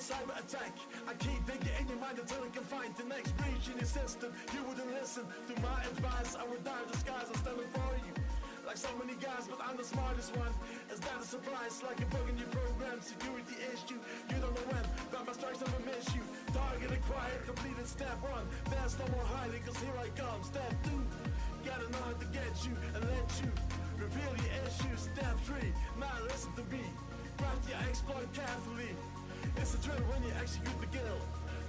cyber attack. I keep thinking in your mind until it can find the next breach in your system. You wouldn't listen to my advice. I would die in disguise. I'm standing for you like so many guys, but I'm the smartest one. Is that a surprise? Like a bug in your program, security issue. You don't know when, but my strikes never miss you. Target acquired, completed step 1. There's no more hiding, cause here I come. Step 2, gotta know how to get you and let you reveal your issues. Step 3, now listen to me. Craft your exploit carefully. It's a thrill when you execute the kill.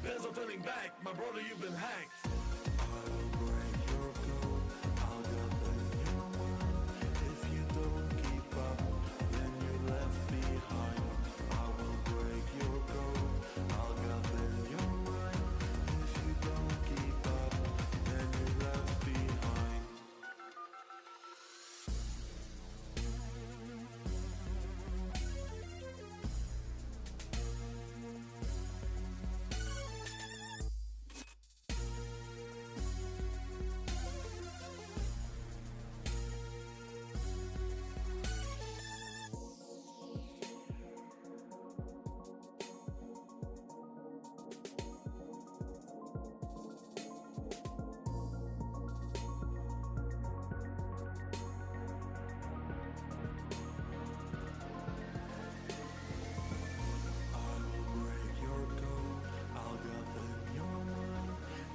There's no turning back, my brother, you've been hacked. I will break your code, I'll get in your mind. If you don't keep up, then you're left behind. I will break your code, I'll get in your mind. If you don't keep up, then you're left behind.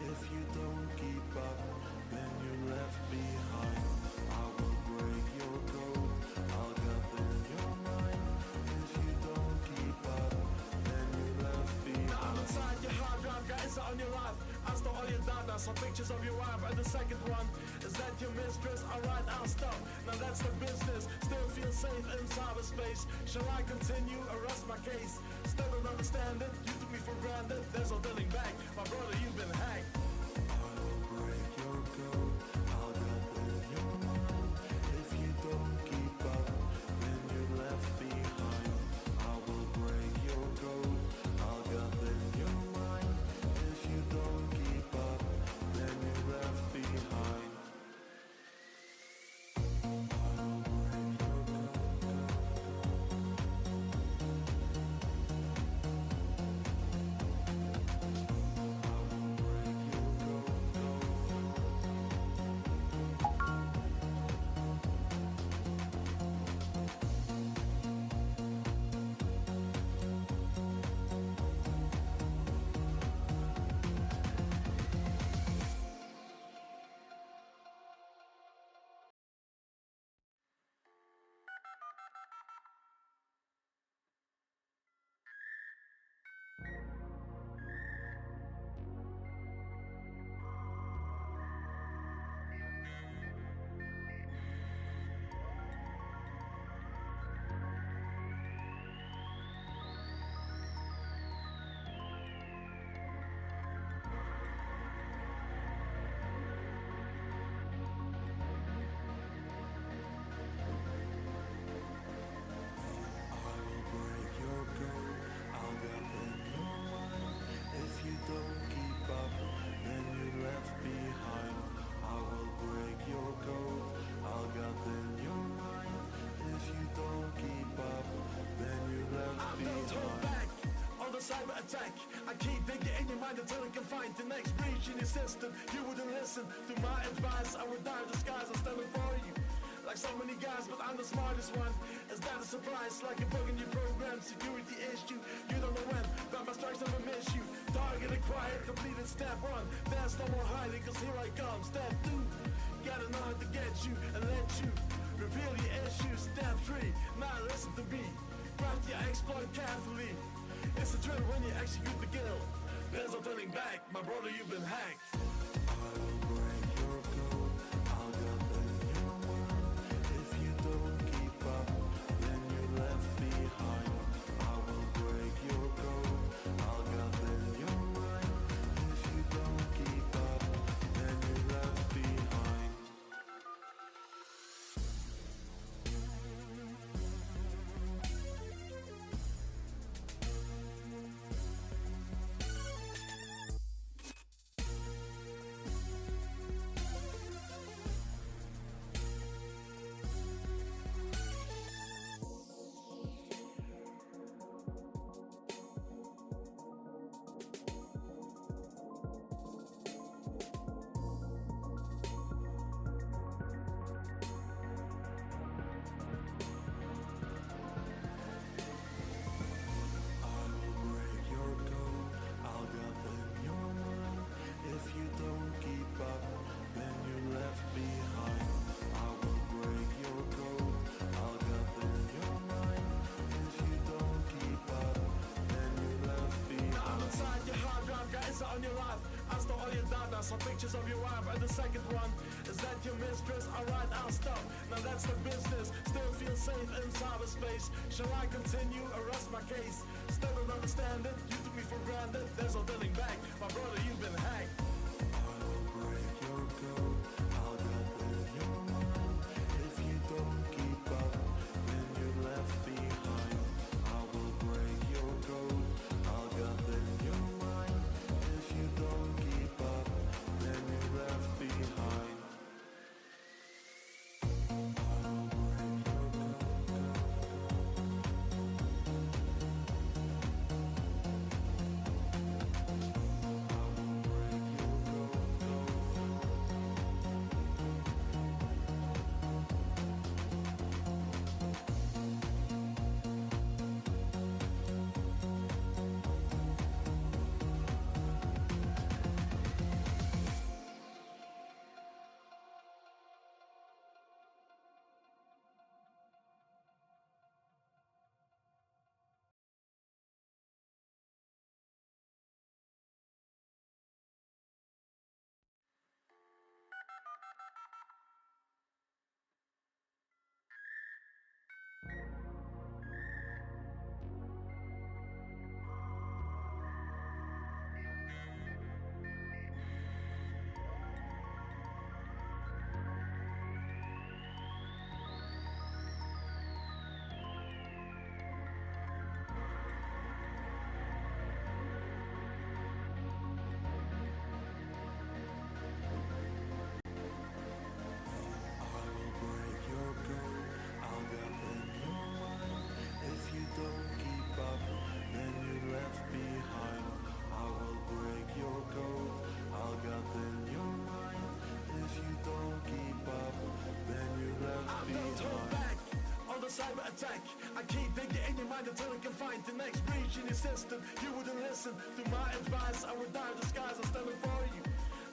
If you don't keep up, then you're left behind. I will break your code, I'll get in your mind. If you don't keep up, then you're left behind. Now I'm inside your hard drive, got insight on your life. I stole all your data, some pictures of your wife. And the second one, is that your mistress? Alright, I'll stop, now that's the business. Still feel safe in cyberspace. Shall I continue or rest my case? Still don't understand it, you took me for granted. There's no turning back, my brother, you've been hacked. I will break your code, I'll get in your mind. If you don't keep up, then you're left behind. I will break your code, I'll get in your mind. If you don't keep up, then you're left behind. I will break your code. I will break your code. I will break your code, I'll get in your mind. If you don't keep up, then you're left behind. I will break your code, I'll get in your mind. If you don't keep up, then you're left I don't hold behind. back on the cyber attack. I keep thinking in your mind until it can find the next breach in your system. You wouldn't listen to my advice. I would die in disguise. I'm standing for you like so many guys, but I'm the smartest one. Is that a surprise? Like a bug in your program, security issue. You don't know when, but my strikes never miss you. Target acquired, completed step 1. There's no more hiding, cause here I come. Step 2, gotta know how to get you and let you reveal your issues. Step 3, now listen to me. Craft your exploit carefully. It's a thrill when you execute the kill. There's no turning back, my brother, you've been hacked. I will break your code, I'll get in your mind. If you don't keep up, then you're left behind. I will break your code, I'll get in your mind. If you don't keep up, then you're left behind. pictures of your wife, and the second one is that your mistress. Alright, I'll stop. Now that's the business. Still feel safe in cyberspace. Shall I continue or rest my case? Still don't understand it. You took me for granted. There's no turning back. My brother, you've been hacked. I'll break your code, I'll get in your mind. If you don't keep up, then you're left behind. I will break your code, I'll get in your mind. If you don't keep up, then you're left behind. Cyber attack. I keep thinking in your mind until I can find the next breach in your system. You wouldn't listen to my advice. I would die in disguise. I'm standing for you.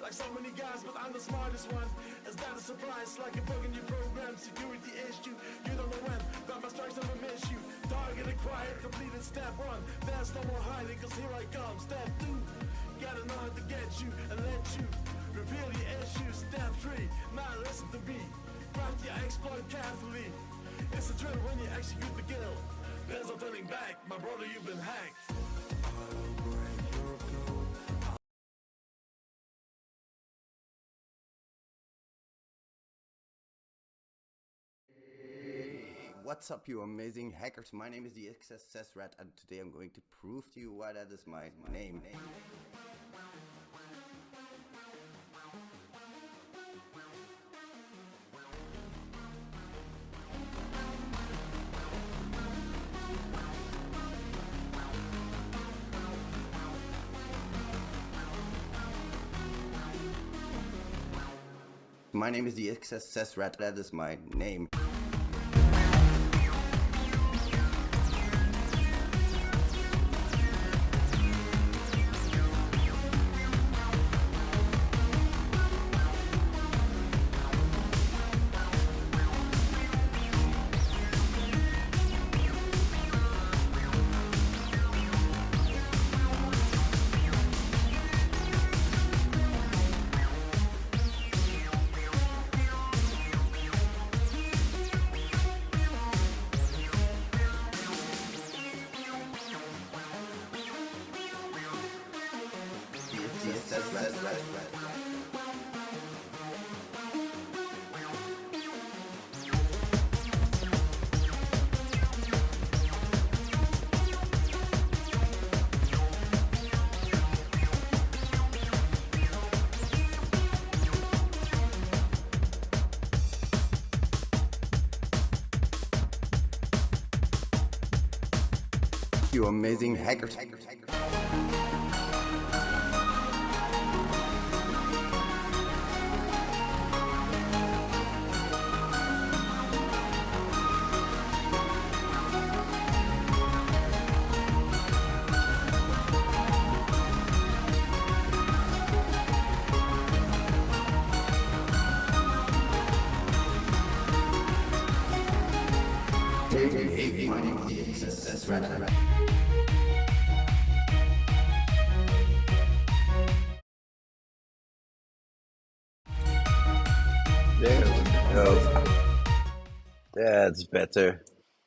Like so many guys, but I'm the smartest one. Is that a surprise? Like a bug in your program, security issue. You don't know when, but my strikes never miss you. Target acquired, completed step 1. There's no more hiding, cause here I come. Step 2, gotta know how to get you and let you reveal your issues. Step 3, now listen to me. Craft your exploit carefully. It's a thrill when you execute the kill. There's no turning back, my brother, you've been hacked. I'll break your code. What's up, you amazing hackers? My name is the thexssrat, and today I'm going to prove to you why that is my name. My name is the thexssrat, that is my name. You amazing hackers. Hey, my name is the thexssrat. That's better.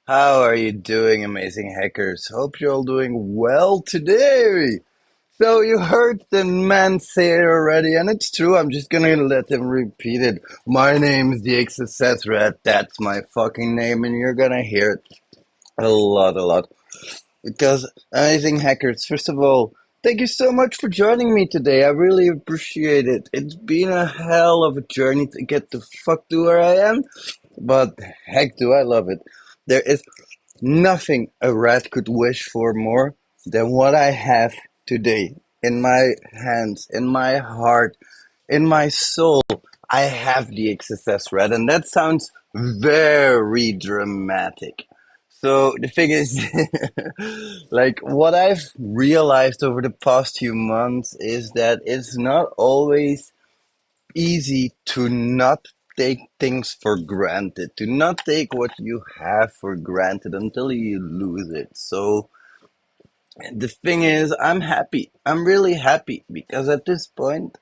How are you doing, amazing hackers? Hope you're all doing well today. So you heard the man say it already, and it's true. I'm just gonna let him repeat it. My name is the thexssrat. That's my fucking name, and you're gonna hear it a lot. Because amazing hackers, first of all, thank you so much for joining me today. I really appreciate it. It's been a hell of a journey to get the fuck to where I am, but heck, do I love it. There is nothing a rat could wish for more than what I have today in my hands, in my heart, in my soul. I have the XSS rat, and that sounds very dramatic. So the thing is, like what I've realized over the past few months is that it's not always easy to not take things for granted, to not take what you have for granted until you lose it. So the thing is, I'm happy. I'm really happy because at this point,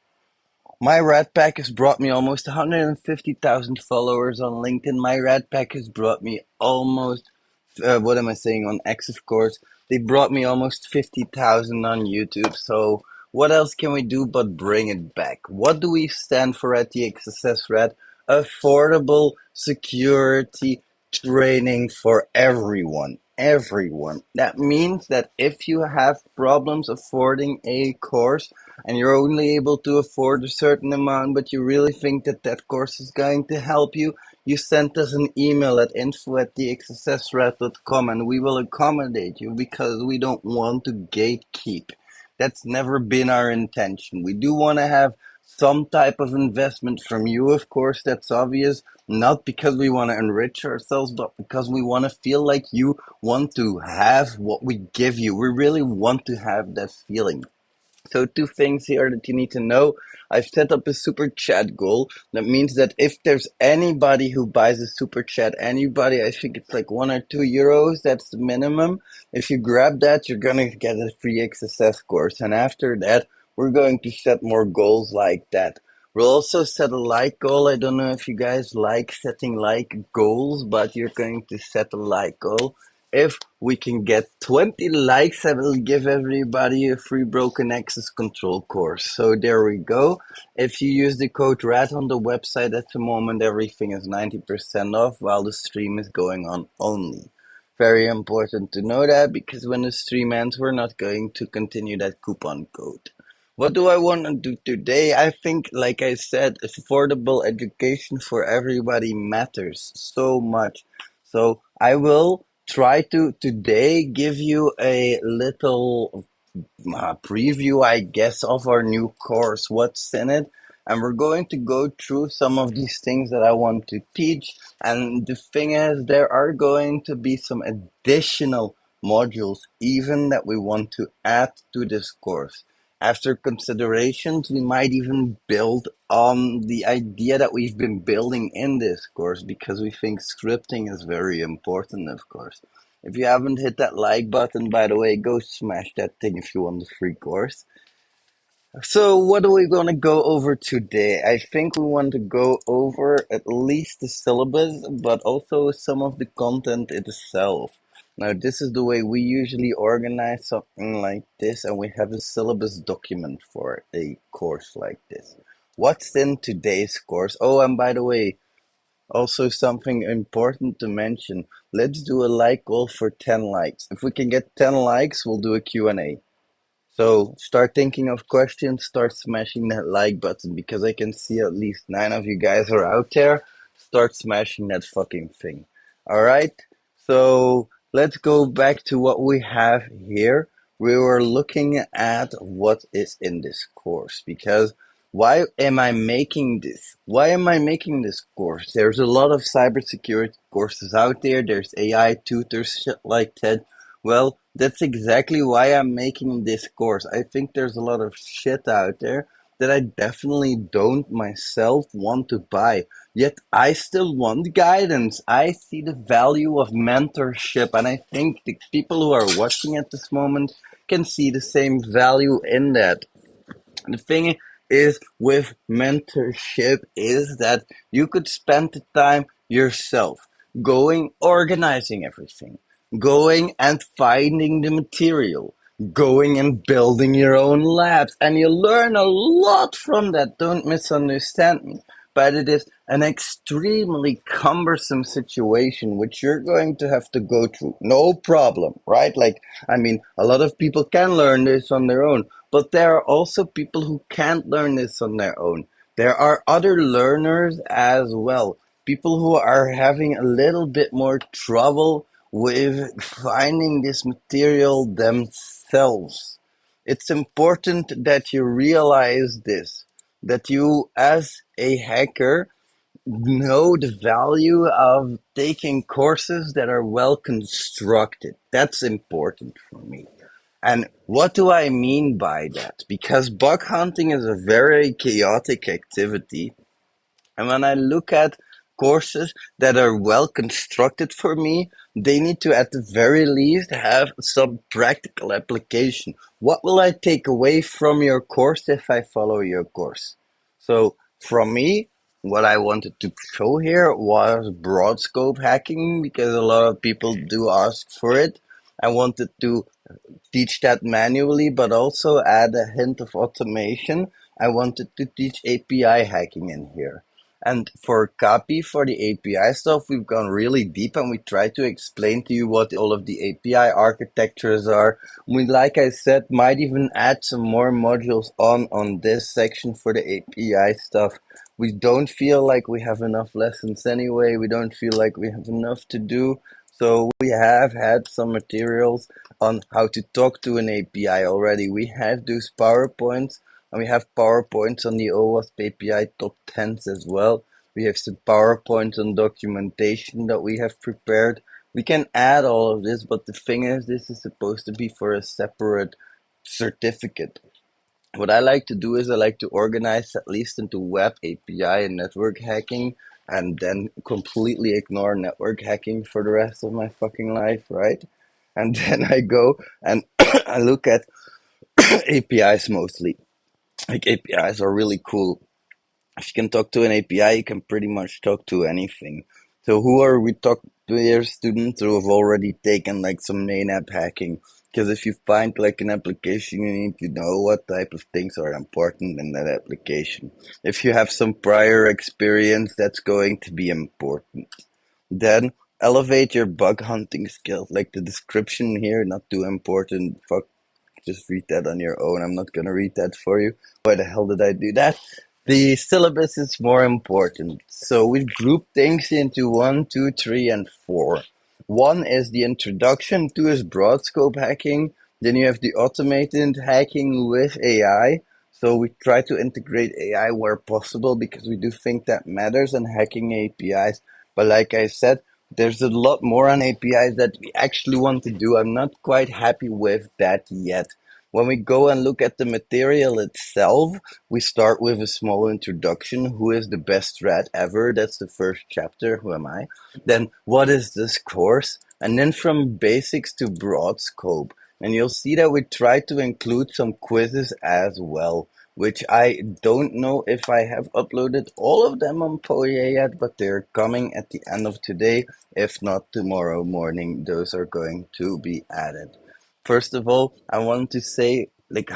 my Rat Pack has brought me almost 150,000 followers on LinkedIn. My Rat Pack has brought me almost, what am I saying, on X, of course. They brought me almost 50,000 on YouTube. So what else can we do but bring it back? What do we stand for at the XSS Rat? Affordable security training for everyone. Everyone. That means that if you have problems affording a course, and you're only able to afford a certain amount, but you really think that that course is going to help you, you send us an email at info@thexssrat.com and we will accommodate you because we don't want to gatekeep. That's never been our intention. We do want to have some type of investment from you, of course, that's obvious, not because we want to enrich ourselves, but because we want to feel like you want to have what we give you. We really want to have that feeling. So two things here that you need to know. I've set up a super chat goal. That means that if there's anybody who buys a super chat, anybody, I think it's like €1 or €2, that's the minimum. If you grab that, you're gonna get a free XSS course. And after that, we're going to set more goals like that. We'll also set a like goal. I don't know if you guys like setting like goals, but you're going to set a like goal. If we can get 20 likes, I will give everybody a free broken access control course. So there we go. If you use the code RAT on the website at the moment, everything is 90% off while the stream is going on only. Very important to know that because when the stream ends, we're not going to continue that coupon code. What do I want to do today? I think, like I said, affordable education for everybody matters so much. So I will try to today give you a little preview, I guess, of our new course, what's in it. And we're going to go through some of these things that I want to teach. And the thing is, there are going to be some additional modules, even that we want to add to this course. After considerations, we might even build on the idea that we've been building in this course because we think scripting is very important, of course. If you haven't hit that like button, by the way, go smash that thing if you want the free course. So, what are we going to go over today? I think we want to go over at least the syllabus, but also some of the content itself. Now, this is the way we usually organize something like this, and we have a syllabus document for a course like this. What's in today's course? Oh, and by the way, also something important to mention. Let's do a like goal for 10 likes. If we can get 10 likes, we'll do a Q&A. So start thinking of questions, start smashing that like button because I can see at least 9 of you guys are out there. Start smashing that fucking thing. All right? So let's go back to what we have here. We were looking at what is in this course because why am I making this? Why am I making this course? There's a lot of cybersecurity courses out there. There's AI tutors, shit like that. Well, that's exactly why I'm making this course. I think there's a lot of shit out there that I definitely don't myself want to buy. Yet I still want guidance. I see the value of mentorship, and I think the people who are watching at this moment can see the same value in that. The thing is with mentorship is that you could spend the time yourself. going organizing everything, going and finding the material, going and building your own labs. And you learn a lot from that, don't misunderstand me. But it is an extremely cumbersome situation which you're going to have to go through. No problem, right? Like, I mean, a lot of people can learn this on their own, but there are also people who can't learn this on their own. There are other learners as well, people who are having a little bit more trouble with finding this material themselves. It's important that you realize this, that you, as a hacker, know the value of taking courses that are well constructed. That's important for me. And what do I mean by that? Because bug hunting is a very chaotic activity, and when I look at courses that are well constructed for me, they need to, at the very least, have some practical application. What will I take away from your course if I follow your course? So, from me, what I wanted to show here was broad scope hacking because a lot of people do ask for it. I wanted to teach that manually, but also add a hint of automation. I wanted to teach API hacking in here. And for copy, for the API stuff, we've gone really deep and we try to explain to you what all of the API architectures are. We, like I said, might even add some more modules on this section for the API stuff. We don't feel like we have enough lessons anyway. We don't feel like we have enough to do. So we have had some materials on how to talk to an API already. We have those PowerPoints, and we have PowerPoints on the OWASP API top 10s as well. We have some PowerPoints on documentation that we have prepared. We can add all of this, but the thing is, this is supposed to be for a separate certificate. What I like to do is I like to organize at least into web API and network hacking, and then completely ignore network hacking for the rest of my fucking life, right? And then I go and I look at APIs mostly. Like, APIs are really cool. If you can talk to an API, you can pretty much talk to anything. So who are we talking to here? Students who have already taken like some main app hacking. Because if you find like an application, you need to know what type of things are important in that application. If you have some prior experience, that's going to be important. Then elevate your bug hunting skills. Like the description here, not too important. Fuck, just read that on your own. I'm not gonna read that for you. Why the hell did I do that? The syllabus is more important. So we group things into 1, 2, 3, and 4. 1 is the introduction, 2 is broad scope hacking, then you have the automated hacking with AI. So we try to integrate AI where possible because we do think that matters in hacking APIs. But like I said, there's a lot more on APIs that we actually want to do. I'm not quite happy with that yet. When we go and look at the material itself, we start with a small introduction. Who is the best rat ever? That's the first chapter. Who am I? Then, what is this course? And then from basics to broad scope. And you'll see that we try to include some quizzes as well, which I don't know if I have uploaded all of them on Poye yet, but they're coming at the end of today. If not tomorrow morning, those are going to be added. First of all, I want to say, like,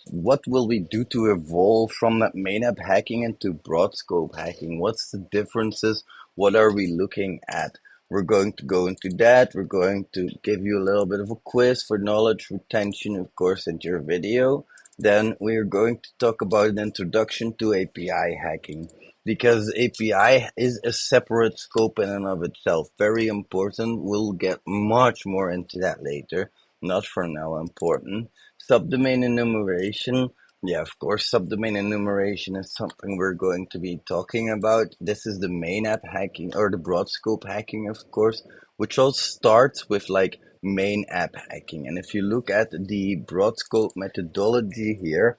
what will we do to evolve from that main app hacking into broad scope hacking? What's the differences? What are we looking at? We're going to go into that. We're going to give you a little bit of a quiz for knowledge retention, of course, in your video. Then we're going to talk about an introduction to API hacking, because API is a separate scope in and of itself. Very important. We'll get much more into that later. Not for now important. Subdomain enumeration. Yeah, of course, subdomain enumeration is something we're going to be talking about. This is the main app hacking, or the broad scope hacking, of course, which all starts with like main app hacking. And if you look at the broad scope methodology here,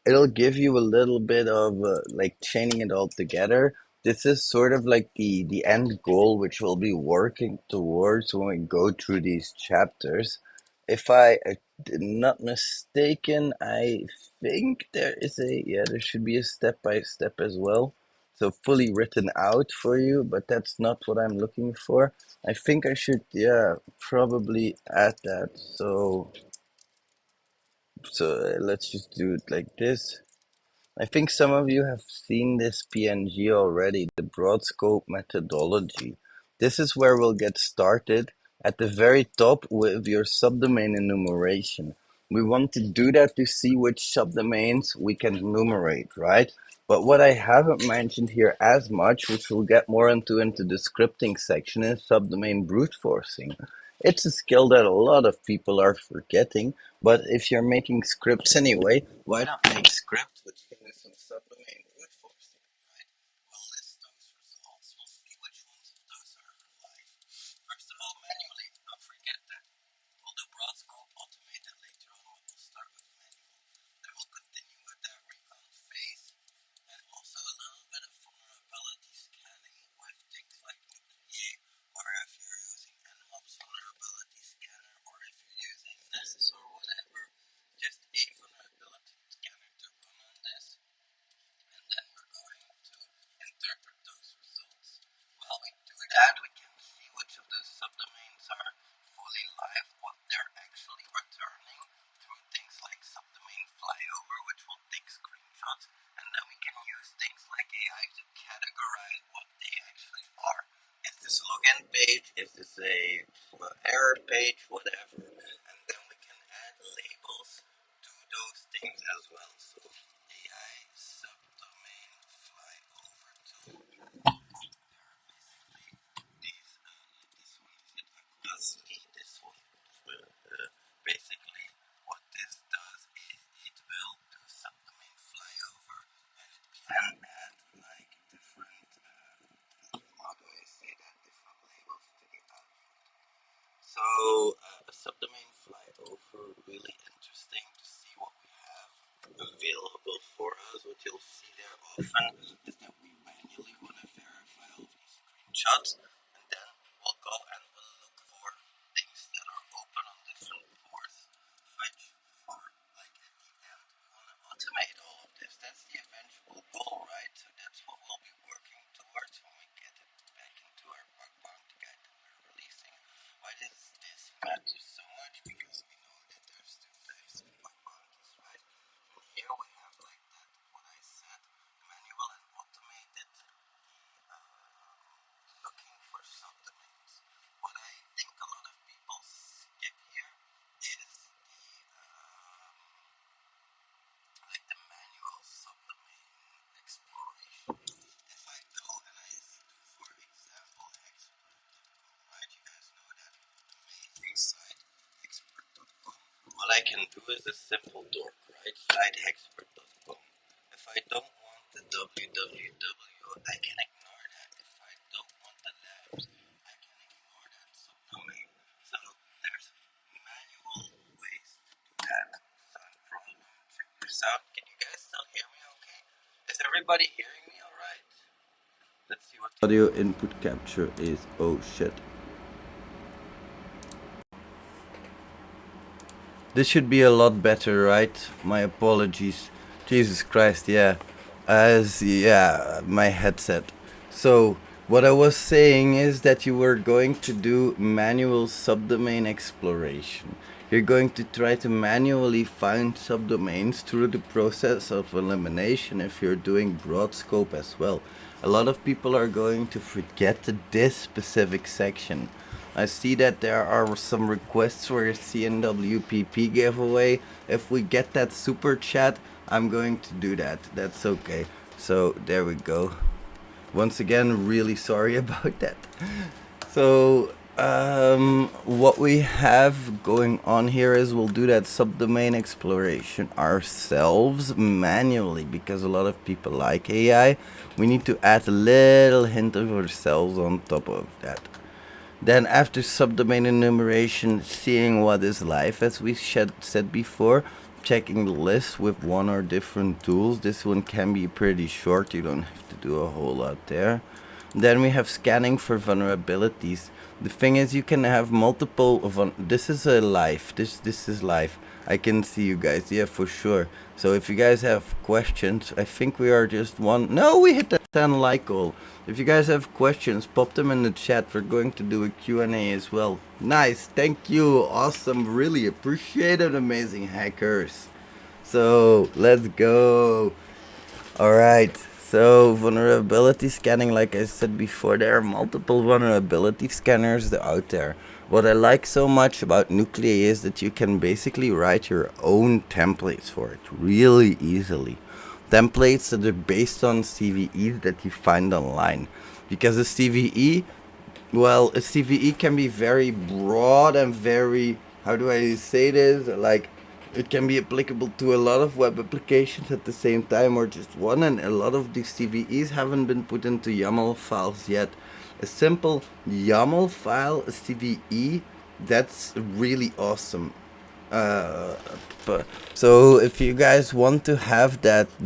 it'll give you a little bit of like chaining it all together. This is sort of like the end goal which we'll be working towards when we go through these chapters. If I am not mistaken, I think there is there should be a step by step as well. so fully written out for you, but that's not what I'm looking for. I think I should, yeah, probably add that. So let's just do it like this. I think some of you have seen this PNG already, the broad scope methodology. This is where we'll get started at the very top with your subdomain enumeration. We want to do that to see which subdomains we can enumerate, right? But what I haven't mentioned here as much, which we'll get more into the scripting section, is subdomain brute forcing. It's a skill that a lot of people are forgetting, but if you're making scripts anyway, why not make scripts which can do some subdomain brute forcing, right? We'll list those results, we'll see which ones of those are live. First of all, manually, don't forget that. We'll do broad scope automated later on, but we'll start with manual. Then we'll continue with that recon phase, and also a little bit of vulnerability scanning with things like nuclei, or if you're using nmap's vulnerability scanner, or if you're using this or whatever, just a vulnerability scanner to run on this, and then we're going to interpret those results. While we do that, we can see which of those subdomains are fully live, what they're actually returning through things like subdomain flyover, which will take screenshots, and then we can use things like AI to categorize what they actually are. Is this a login page? Is this a error page? Whatever. And then we can add labels to those things as well. So AI subdomain flyover tool. These this one. Basically, what this does is it will do subdomain flyover, and it can add like different, how do I say that, different labels to the output. So a subdomain flyover, really interesting to see what we have available for us. What you'll see there often is that we manually want to verify all these screenshots, and then we'll go and we'll look for things that are open on different ports, which for like at the end we want to automate all of this. That's the eventual goal, right? So that's what we'll be working towards when we get it back into our bug bounty guide that we're releasing. Why does this matter so much? Because we know that there's two types of bug bounties, right? And here we have like that, what I said, manual and automated, looking for subdomains. What I think a lot of people skip here is like the manual subdomain exploration. If I go and I do, for example, expert.com, right? You guys know that amazing site, expert.com. What I can do is a simple dork, right? Site expert.com. If I don't want the www, I can ignore that. If I don't want the labs, I can ignore that subdomain. So there's manual ways to do that. Sound problem. Check this out. Can you guys still hear me okay? Is everybody hearing me alright? Let's see what the audio input capture is. Oh shit. This should be a lot better, right? My apologies. Jesus Christ, yeah. My headset. So, what I was saying is that you were going to do manual subdomain exploration. You're going to try to manually find subdomains through the process of elimination if you're doing broad scope as well. A lot of people are going to forget this specific section. I see that there are some requests for a CNWPP giveaway. If we get that super chat, I'm going to do that. That's okay. So there we go. Once again, really sorry about that. So what we have going on here is we'll do that subdomain exploration ourselves manually, because a lot of people like AI. We need to add a little hint of ourselves on top of that. Then after subdomain enumeration, seeing what is live, as we said before, checking the list with one or different tools. This one can be pretty short, you don't have to do a whole lot there. Then we have scanning for vulnerabilities. The thing is, you can have multiple this is a live, this is live. I can see you guys, yeah, for sure. So if you guys have questions, I think we are just one, no, we hit that. and like all. If you guys have questions, pop them in the chat. We're going to do a Q&A as well. Nice, thank you, awesome, really appreciate it, amazing hackers. So let's go. Alright, so vulnerability scanning, like I said before, there are multiple vulnerability scanners out there. What I like so much about Nuclei is that you can basically write your own templates for it really easily. Templates that are based on CVEs that you find online. Because a CVE, well, a CVE can be very broad and very, how do I say this, like, it can be applicable to a lot of web applications at the same time or just one, and a lot of these CVEs haven't been put into YAML files yet. A simple YAML file, a CVE, that's really awesome. So if you guys want to have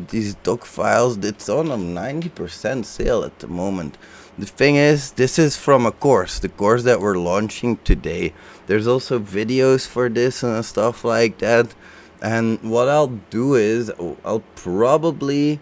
these doc files, it's on a 90% sale at the moment. The thing is, this is from a course, the course that we're launching today. There's also videos for this and stuff like that. And what I'll do is, I'll probably,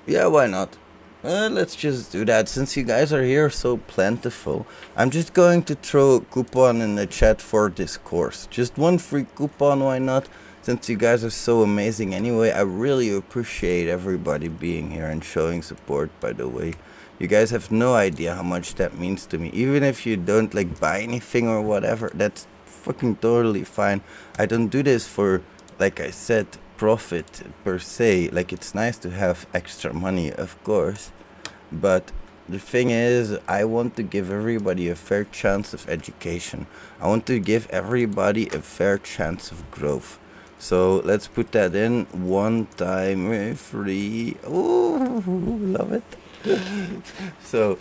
yeah, why not? Let's just do that, since you guys are here so plentiful. I'm just going to throw a coupon in the chat for this course. Just one free coupon, why not? Since you guys are so amazing anyway, I really appreciate everybody being here and showing support, by the way. You guys have no idea how much that means to me. Even if you don't like buy anything or whatever, that's fucking totally fine. I don't do this for, like I said, profit per se. Like, it's nice to have extra money, of course, but the thing is, I want to give everybody a fair chance of education. I want to give everybody a fair chance of growth. So let's put that in one time free. Oh, love it. So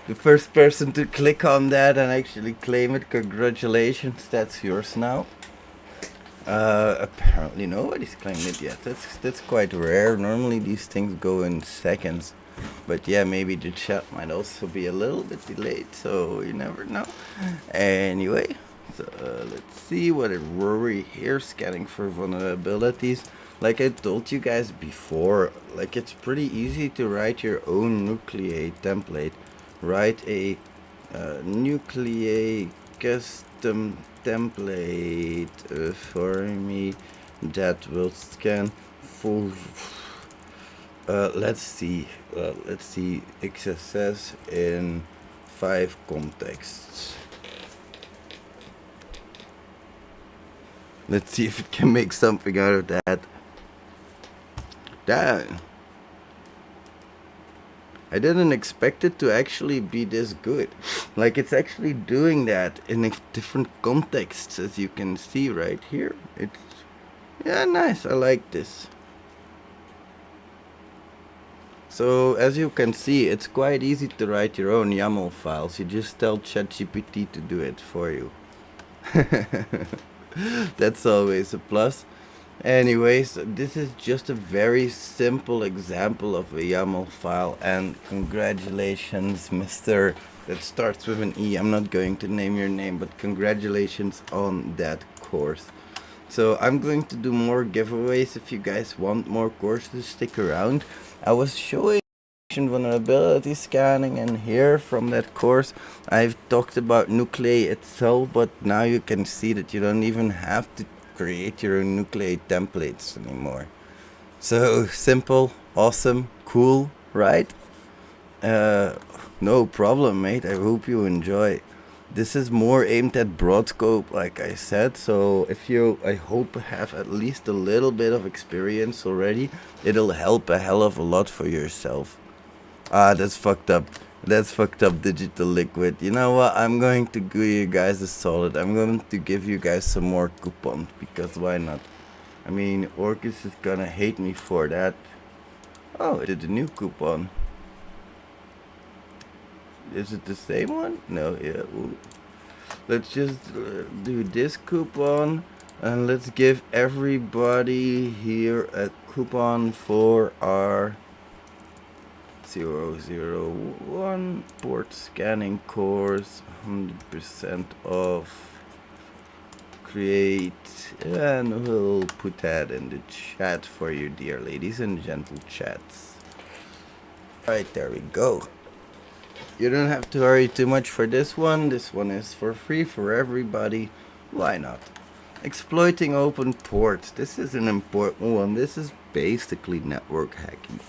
the first person to click on that and actually claim it, congratulations, that's yours now. Apparently nobody's claimed it yet. That's quite rare. Normally these things go in seconds. But yeah, maybe the chat might also be a little bit delayed, so you never know. Anyway, so let's see what were we here scanning for vulnerabilities. Like I told you guys before, like, it's pretty easy to write your own nuclei template. Write a nuclei custom template for me that will scan full. Let's see XSS in 5 contexts. Let's see if it can make something out of that. I didn't expect it to actually be this good. Like, it's actually doing that in a different contexts, as you can see right here. It's, yeah, nice. I like this. So as you can see, it's quite easy to write your own YAML files. You just tell ChatGPT to do it for you. That's always a plus. Anyways, this is just a very simple example of a YAML file, and congratulations, Mr. that starts with an E. I'm not going to name your name, but congratulations on that course. So I'm going to do more giveaways. If you guys want more courses, stick around. I was showing vulnerability scanning, and here from that course I've talked about nuclei itself, but now you can see that you don't even have to create your own nuclei templates anymore. So simple, awesome, cool, right? No problem, mate. I hope you enjoy. This is more aimed at broad scope, like I said, so if you, I hope, have at least a little bit of experience already, it'll help a hell of a lot for yourself. Ah, that's fucked up. That's fucked up, Digital Liquid. You know what? I'm going to give you guys a solid. I'm going to give you guys some more coupons, because why not? I mean, Orcus is gonna hate me for that. Oh, it did a new coupon. Is it the same one? No, yeah. Ooh. Let's just do this coupon, and let's give everybody here a coupon for our 001 port scanning course, 100% off. Create, and we'll put that in the chat for you, dear ladies and gentle chats. Right, there we go. You don't have to hurry too much for this one. This one is for free for everybody. Why not? Exploiting open ports. This is an important one. This is basically network hacking.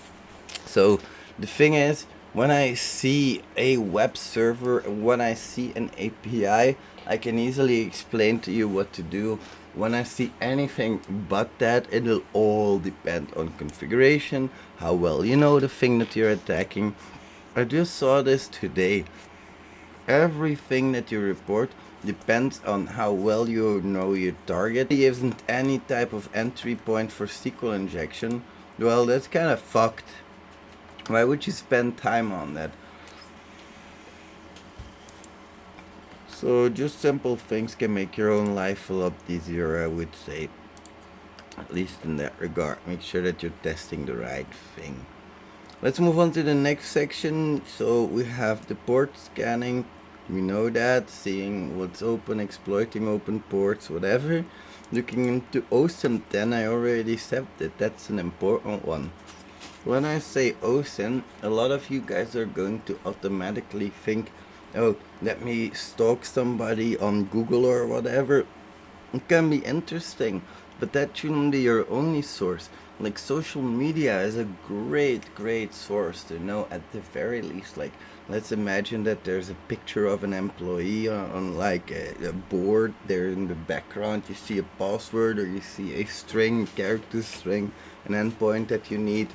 So the thing is, when I see a web server, when I see an API, I can easily explain to you what to do. When I see anything but that, it'll all depend on configuration, how well you know the thing that you're attacking. I just saw this today. Everything that you report depends on how well you know your target. There isn't any type of entry point for SQL injection. Well, that's kind of fucked. Why would you spend time on that? So just simple things can make your own life a lot easier, I would say. At least in that regard. Make sure that you're testing the right thing. Let's move on to the next section. So we have the port scanning. We know that. Seeing what's open, exploiting open ports, whatever. Looking into OSINT, then I already said that that's an important one. When I say OSINT, a lot of you guys are going to automatically think, oh, let me stalk somebody on Google or whatever. It can be interesting, but that shouldn't be your only source. Like, social media is a great source to know at the very least. Like, let's imagine that there's a picture of an employee on like a board there in the background. You see a password, or you see a string, character string, an endpoint that you need.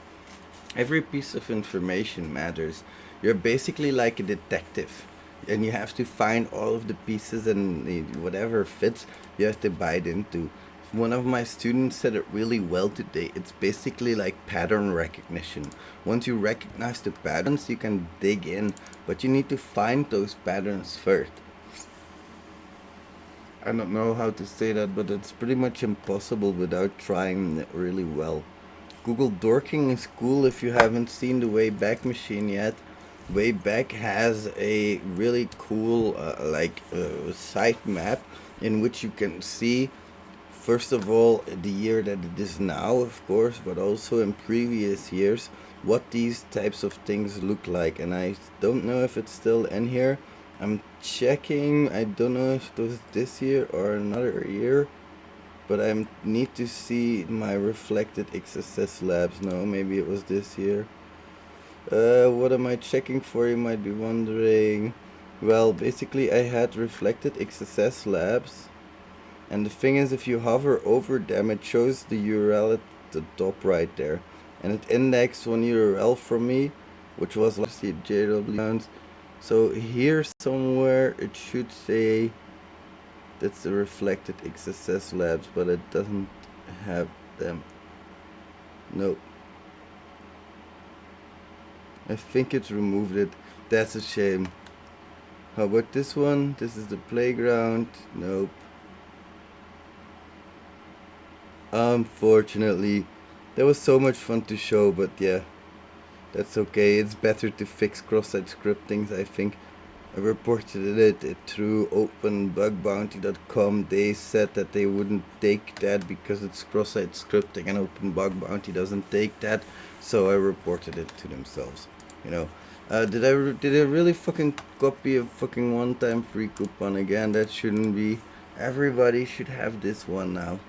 Every piece of information matters. You're basically like a detective, and you have to find all of the pieces, and whatever fits, you have to bite into. One of my students said it really well today. It's basically like pattern recognition. Once you recognize the patterns, you can dig in, but you need to find those patterns first. I don't know how to say that, but it's pretty much impossible without trying it really well. Google dorking is cool if you haven't seen the Wayback Machine yet. Wayback has a really cool site map in which you can see, first of all, the year that it is now, of course, but also in previous years, what these types of things look like. And I don't know if it's still in here. I'm checking. I don't know if it was this year or another year, but I need to see my reflected XSS labs. No, maybe it was this year. What am I checking for, you might be wondering. Well, basically I had reflected XSS labs, and the thing is, if you hover over them, it shows the URL at the top right there, and it indexed one URL for me, which was last year JW. So here somewhere it should say that's the reflected XSS labs, but it doesn't have them. Nope. I think it's removed it. That's a shame. How about this one? This is the playground. Nope. Unfortunately, that was so much fun to show, but yeah, that's okay. It's better to fix cross-site scripting, I think. I reported it through openbugbounty.com. They said that they wouldn't take that because it's cross-site scripting, and OpenBugBounty doesn't take that, so I reported it to themselves. You know, did I really fucking copy a fucking one-time free coupon again? That shouldn't be. Everybody should have this one now,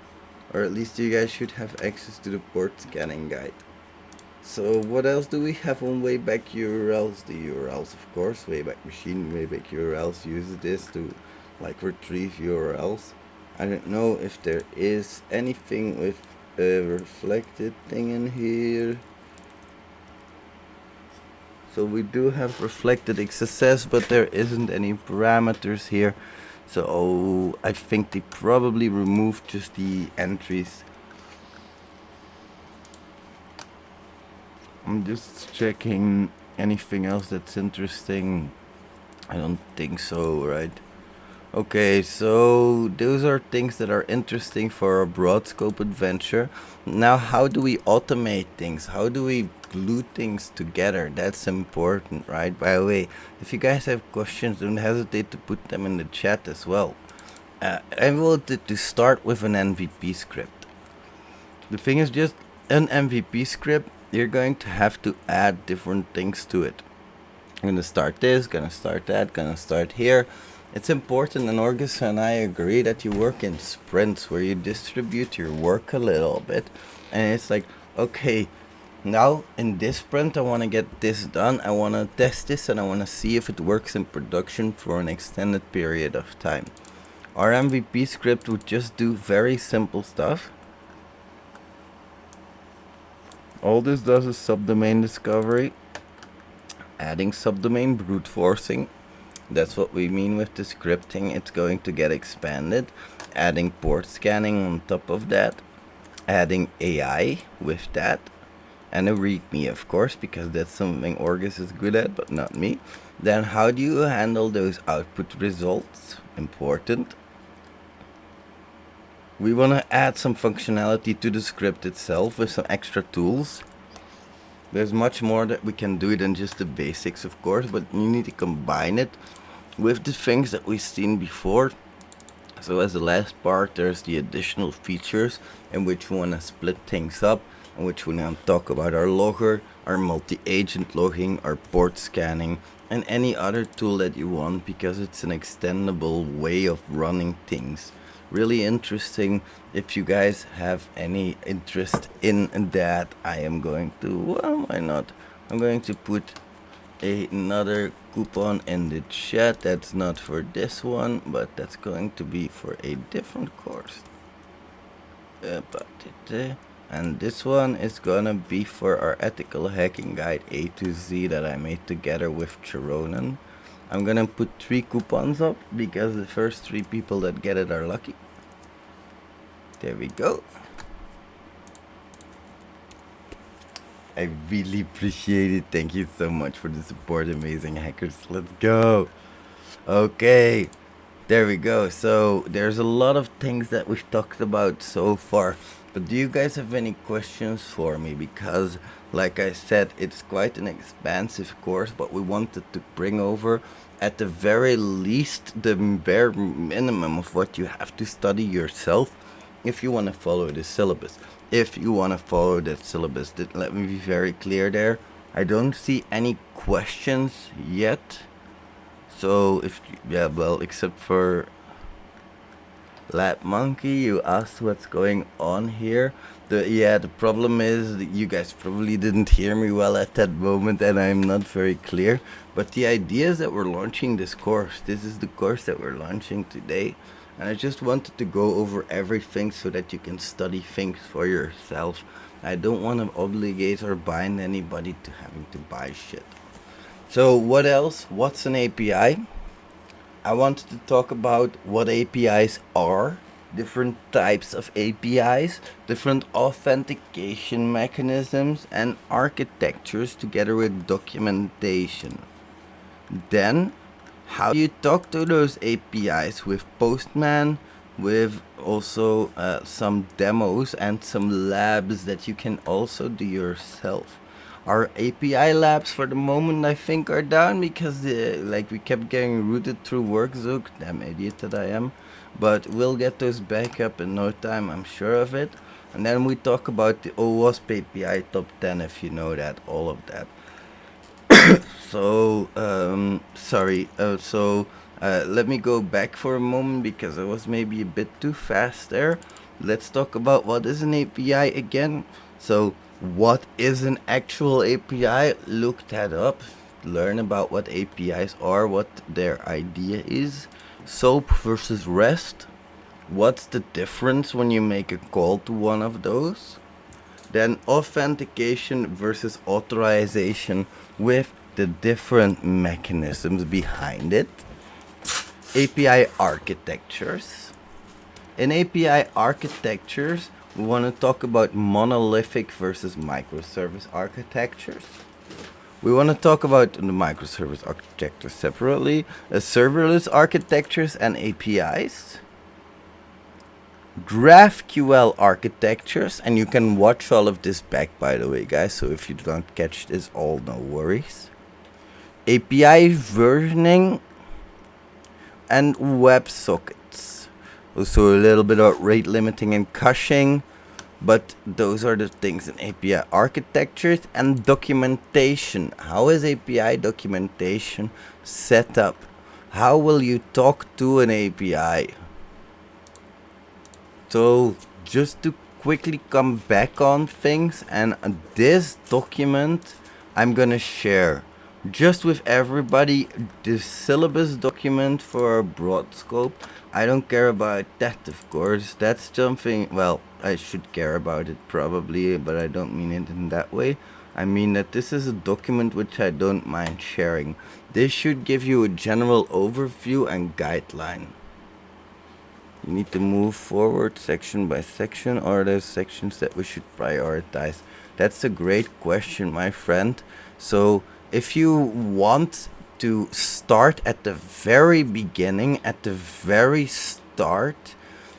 or at least you guys should have access to the port scanning guide. So what else do we have on Wayback URLs? The URLs, of course. Wayback Machine, Wayback URLs uses this to like retrieve URLs. I don't know if there is anything with a reflected thing in here. So we do have reflected XSS, but there isn't any parameters here. So I think they probably removed just the entries. I'm just checking anything else that's interesting. I don't think so, right? Okay, so those are things that are interesting for a broad scope adventure. Now, how do we automate things? How do we glue things together? That's important, right? By the way, if you guys have questions, don't hesitate to put them in the chat as well. I wanted to start with an MVP script. The thing is, just an MVP script you're going to have to add different things to it. I'm gonna start this, gonna start that, gonna start here. It's important, and Orgus and I agree, that you work in sprints where you distribute your work a little bit. And it's like, okay, now in this sprint I want to get this done, I want to test this, and I want to see if it works in production for an extended period of time. Our MVP script would just do very simple stuff. All this does is subdomain discovery, adding subdomain brute forcing. That's what we mean with the scripting. It's going to get expanded. Adding port scanning on top of that. Adding AI with that. And a readme, of course, because that's something Orgus is good at, but not me. Then how do you handle those output results? Important. We want to add some functionality to the script itself with some extra tools. There's much more that we can do than just the basics, of course, but you need to combine it with the things that we've seen before. So as the last part, there's the additional features in which we want to split things up, in which we want to talk about our logger, our multi-agent logging, our port scanning, and any other tool that you want, because it's an extendable way of running things. Really interesting. If you guys have any interest in that, I am going to, well, why not? I'm going to put another coupon in the chat. That's not for this one, but that's going to be for a different course. And this one is gonna be for our ethical hacking guide A to Z that I made together with Chironan. I'm gonna put 3 coupons up because the first 3 people that get it are lucky. There we go. I really appreciate it. Thank you so much for the support, amazing hackers. Let's go. Okay, there we go. So there's a lot of things that we've talked about so far, but do you guys have any questions for me? Because like I said, it's quite an expansive course, but we wanted to bring over at the very least the bare minimum of what you have to study yourself if you want to follow the syllabus. If you want to follow that syllabus, let me be very clear there. I don't see any questions yet. So if, yeah, well, except for Lab Monkey, you asked what's going on here. The problem is that you guys probably didn't hear me well at that moment, and I'm not very clear. But the idea is that we're launching this course. This is the course that we're launching today. And I just wanted to go over everything so that you can study things for yourself. I don't want to obligate or bind anybody to having to buy shit. So what else? What's an API? I wanted to talk about what APIs are, different types of APIs, different authentication mechanisms and architectures together with documentation. Then, how do you talk to those APIs with Postman, with also some demos and some labs that you can also do yourself. Our API labs for the moment I think are down because we kept getting routed through Workzook, damn idiot that I am, but we'll get those back up in no time, I'm sure of it. And then we talk about the OWASP API top 10 if you know that, all of that. So, let me go back for a moment because I was maybe a bit too fast there. Let's talk about what is an API again. So, what is an actual API? Look that up. Learn about what APIs are, what their idea is. SOAP versus REST. What's the difference when you make a call to one of those? Then authentication versus authorization with the different mechanisms behind it. API architectures. In API architectures, we want to talk about monolithic versus microservice architectures. We want to talk about the microservice architecture separately, serverless architectures and APIs. GraphQL architectures, and you can watch all of this back, by the way, guys, so if you don't catch this all, no worries. API versioning and WebSockets. Also a little bit about rate limiting and caching. But those are the things in API architectures and documentation. How is API documentation set up? How will you talk to an API? So just to quickly come back on things, and this document I'm gonna share just with everybody, the syllabus document for a broad scope. I don't care about that, of course. That's something, well, I should care about it probably, but I don't mean it in that way. I mean that this is a document which I don't mind sharing. This should give you a general overview and guideline. You need to move forward section by section, or are there sections that we should prioritize? That's a great question, my friend. So if you want to start at the very beginning, at the very start,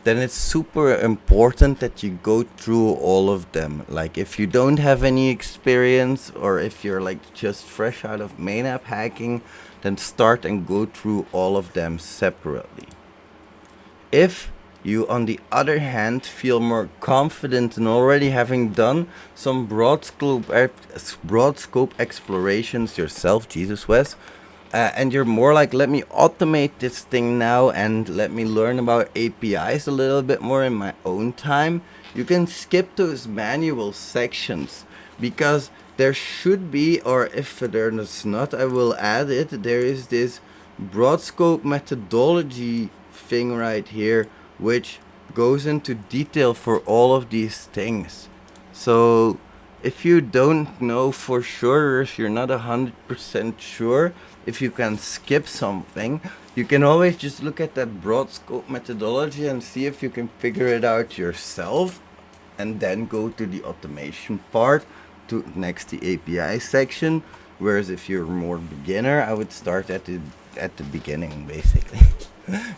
then it's super important that you go through all of them. Like if you don't have any experience, or if you're like just fresh out of main app hacking, then start and go through all of them separately. If you, on the other hand, feel more confident in already having done some broad scope explorations yourself, Jesus Wes, and you're more like, let me automate this thing now and let me learn about APIs a little bit more in my own time, you can skip those manual sections, because there should be, or if there's not, I will add it, there is this broad scope methodology thing right here, which goes into detail for all of these things. So if you don't know for sure, or if you're not 100% sure, if you can skip something, you can always just look at that broad scope methodology and see if you can figure it out yourself, and then go to the automation part to next the API section. Whereas if you're more beginner, I would start at the beginning, basically.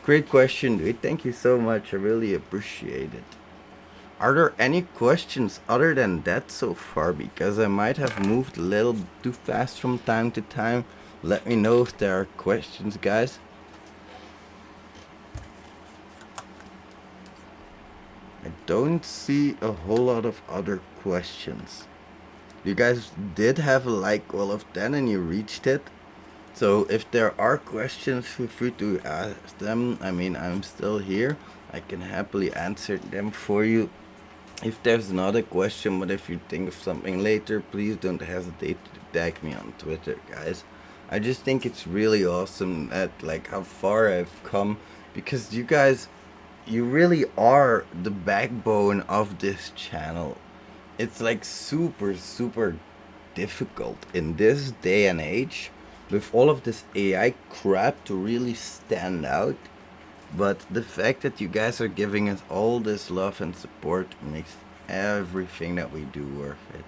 Great question, dude. Thank you so much. I really appreciate it. Are there any questions other than that so far? Because I might have moved a little too fast from time to time. Let me know if there are questions, guys. I don't see a whole lot of other questions. You guys did have a like all of 10 and you reached it. So if there are questions, feel free to ask them. I mean, I'm still here. I can happily answer them for you. If there's another question, but if you think of something later, please don't hesitate to tag me on Twitter, guys. I just think it's really awesome at like how far I've come, because you guys, you really are the backbone of this channel. It's like super difficult in this day and age with all of this AI crap to really stand out. But the fact that you guys are giving us all this love and support makes everything that we do worth it.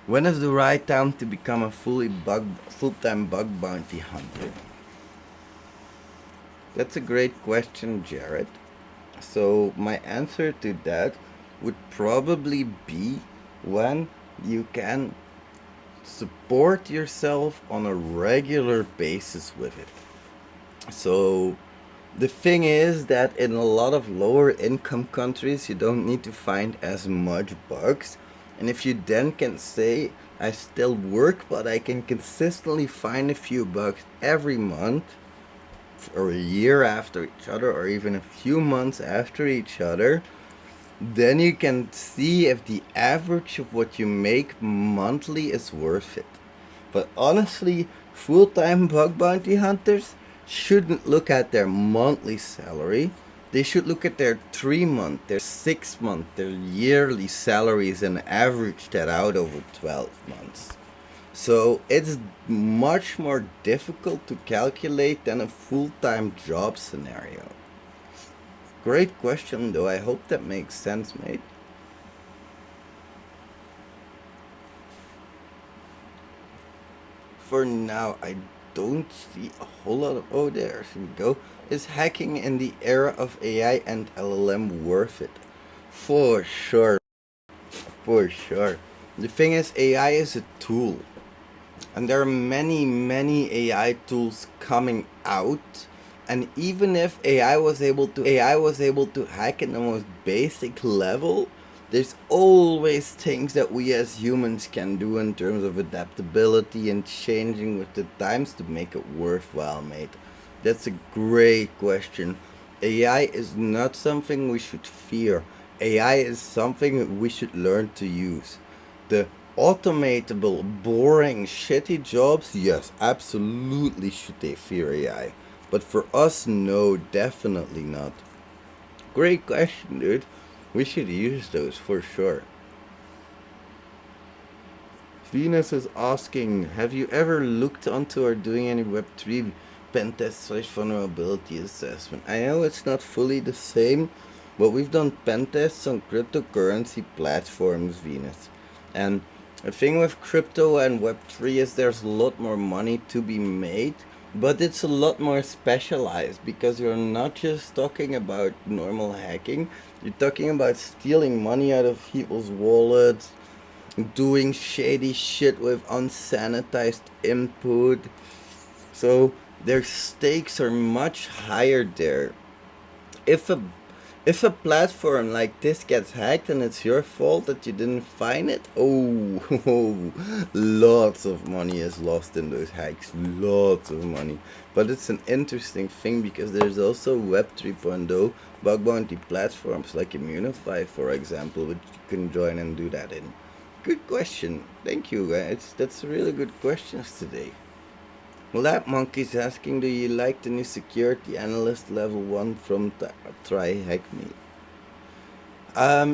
When is the right time to become a full-time bug bounty hunter? That's a great question, Jared. So my answer to that would probably be when you can support yourself on a regular basis with it. So the thing is that in a lot of lower income countries, you don't need to find as much bugs. And if you then can say, I still work, but I can consistently find a few bugs every month, or a year after each other, or even a few months after each other, then you can see if the average of what you make monthly is worth it. But honestly, full-time bug bounty hunters shouldn't look at their monthly salary. They should look at their 3-month, their 6-month, their yearly salaries and average that out over 12 months. So it's much more difficult to calculate than a full-time job scenario. Great question though, I hope that makes sense, mate. For now, I don't see a whole lot of... Oh, there we go. Is hacking in the era of AI and LLM worth it? For sure. For sure. The thing is, AI is a tool. And there are many AI tools coming out. And even if AI was able to hack in the most basic level, there's always things that we as humans can do in terms of adaptability and changing with the times to make it worthwhile, mate. That's a great question. AI is not something we should fear. AI is something we should learn to use. The automatable, boring, shitty jobs, yes, absolutely should they fear AI. But for us, no, definitely not. Great question, dude. We should use those for sure. Venus is asking, have you ever looked onto or doing any Web3 pen test / vulnerability assessment? I know it's not fully the same, but we've done pen tests on cryptocurrency platforms, Venus. And the thing with crypto and Web3 is there's a lot more money to be made, but it's a lot more specialized because you're not just talking about normal hacking, you're talking about stealing money out of people's wallets, doing shady shit with unsanitized input. So their stakes are much higher there. If a if a platform like this gets hacked and it's your fault that you didn't find it, oh, lots of money is lost in those hacks. Lots of money. But it's an interesting thing because there's also Web 3.0 bug bounty platforms like Immunify, for example, which you can join and do that in. Good question. Thank you, guys. That's really good questions today. Well, that monkey's asking, do you like the new security analyst level 1 from Try Hack Me?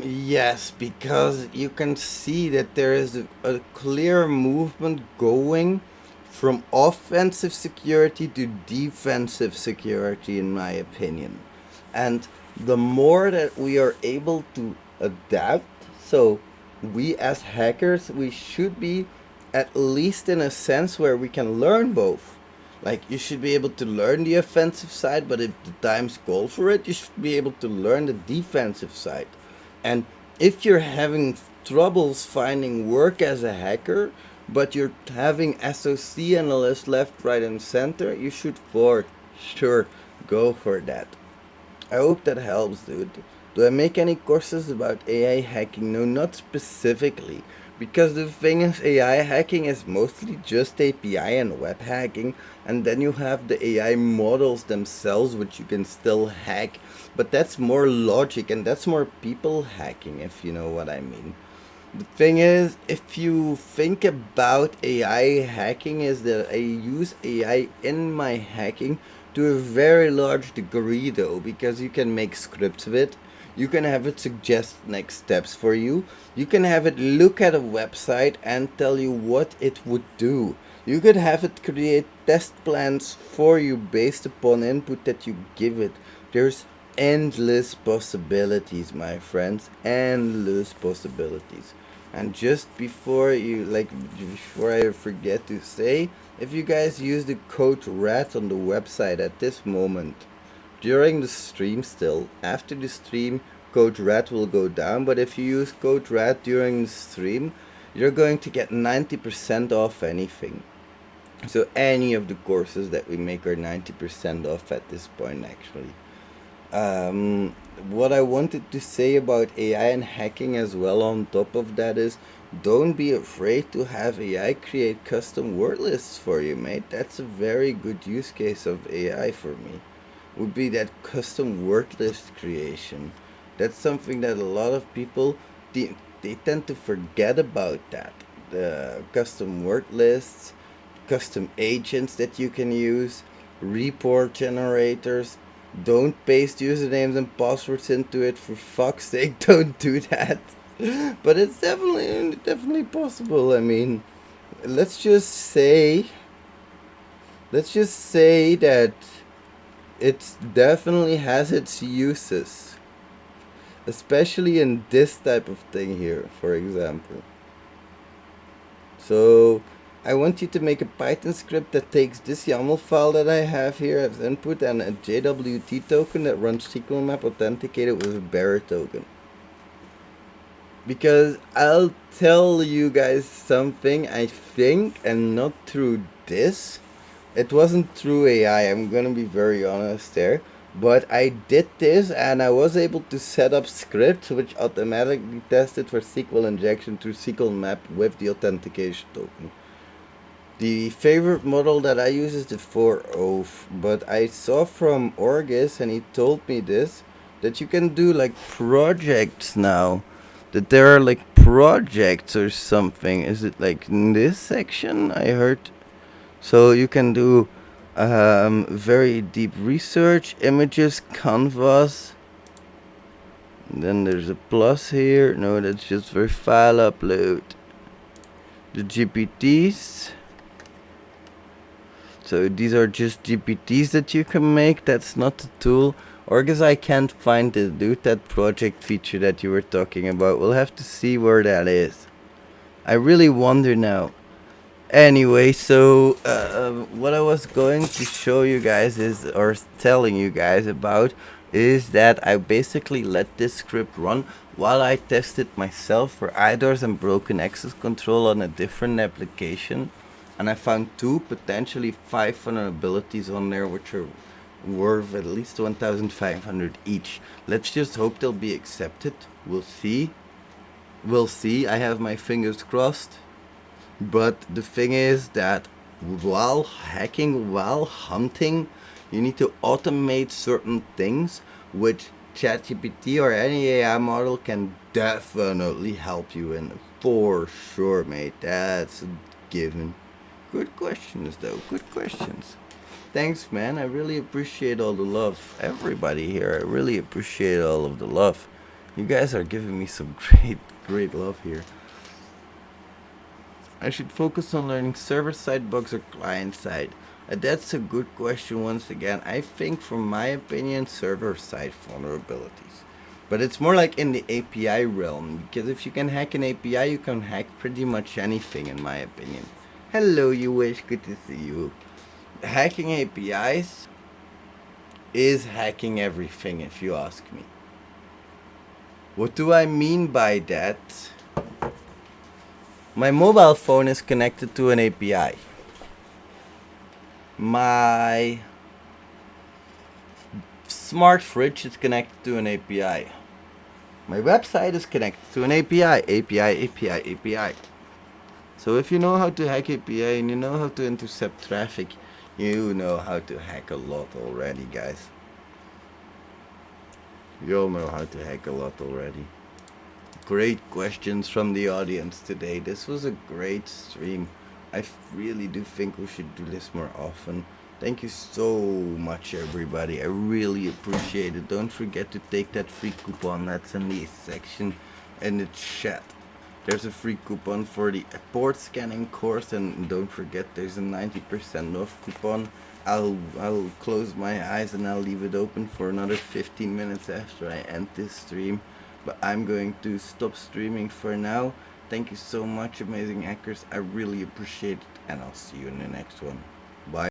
Yes, because you can see that there is a clear movement going from offensive security to defensive security, in my opinion. And the more that we are able to adapt, so we as hackers, we should be at least in a sense where we can learn both. Like, you should be able to learn the offensive side, but if the times call for it, you should be able to learn the defensive side. And if you're having troubles finding work as a hacker, but you're having SOC analysts left, right, and center, you should for sure go for that. I hope that helps, dude. Do I make any courses about AI hacking? No, not specifically. Because the thing is, AI hacking is mostly just API and web hacking, and then you have the AI models themselves, which you can still hack, but that's more logic and that's more people hacking, if you know what I mean. The thing is, if you think about AI hacking, is that I use AI in my hacking to a very large degree, though, because you can make scripts with it. You can have it suggest next steps for you. You can have it look at a website and tell you what it would do. You could have it create test plans for you based upon input that you give it. There's endless possibilities, my friends. Endless possibilities. And just before I forget to say, if you guys use the code RAT on the website at this moment, during the stream still, after the stream, code RAT will go down, but if you use code RAT during the stream, you're going to get 90% off anything. So any of the courses that we make are 90% off at this point, actually. What I wanted to say about AI and hacking as well on top of that is, don't be afraid to have AI create custom word lists for you, mate. That's a very good use case of AI for me. Would be that custom word list creation. That's something that a lot of people, they tend to forget about that. The custom word lists, custom agents that you can use, report generators. Don't paste usernames and passwords into it, for fuck's sake, don't do that. But it's definitely possible. I mean, let's just say that it definitely has its uses, especially in this type of thing here, for example. So I want you to make a Python script that takes this YAML file that I have here as input and a JWT token that runs SQL map authenticated with a bearer token. Because I'll tell you guys something, I think, and not through this. It wasn't through AI, I'm gonna be very honest there. But I did this and I was able to set up scripts which automatically tested for SQL injection through SQL map with the authentication token. The favorite model that I use is the 4.0, but I saw from Orgus, and he told me this, that you can do like projects now. That there are like projects or something. Is it like in this section? I heard. So you can do very deep research, images, canvas. And then there's a plus here. No, that's just for file upload. The GPTs. So these are just GPTs that you can make. That's not the tool. Or because I can't find the dude, that project feature that you were talking about. We'll have to see where that is. I really wonder now. Anyway, so what I was going to show you guys is, or telling you guys about, is that I basically let this script run while I tested myself for IDORs and broken access control on a different application. And I found 2 potentially 5 vulnerabilities on there which are worth at least 1,500 each. Let's just hope they'll be accepted. We'll see. We'll see. I have my fingers crossed. But the thing is that while hacking, while hunting, you need to automate certain things which ChatGPT or any AI model can definitely help you in. For sure, mate. That's a given. Good questions, though. Good questions. Thanks, man. I really appreciate all the love. Everybody here, I really appreciate all of the love. You guys are giving me some great love here. I should focus on learning server-side bugs or client-side. That's a good question once again. I think, from my opinion, server-side vulnerabilities. But it's more like in the API realm, because if you can hack an API, you can hack pretty much anything, in my opinion. Hello, you wish, good to see you. Hacking APIs is hacking everything, if you ask me. What do I mean by that? My mobile phone is connected to an API. My smart fridge is connected to an API. My website is connected to an API. So if you know how to hack API and you know how to intercept traffic, you know how to hack a lot already, guys. You all know how to hack a lot already. Great questions from the audience today. This was a great stream. I really do think we should do this more often. Thank you so much, everybody. I really appreciate it. Don't forget to take that free coupon that's in the section in the chat. There's a free coupon for the port scanning course, and don't forget there's a 90% off coupon. I'll close my eyes and I'll leave it open for another 15 minutes after I end this stream. But I'm going to stop streaming for now. Thank you so much, amazing hackers. I really appreciate it, and I'll see you in the next one.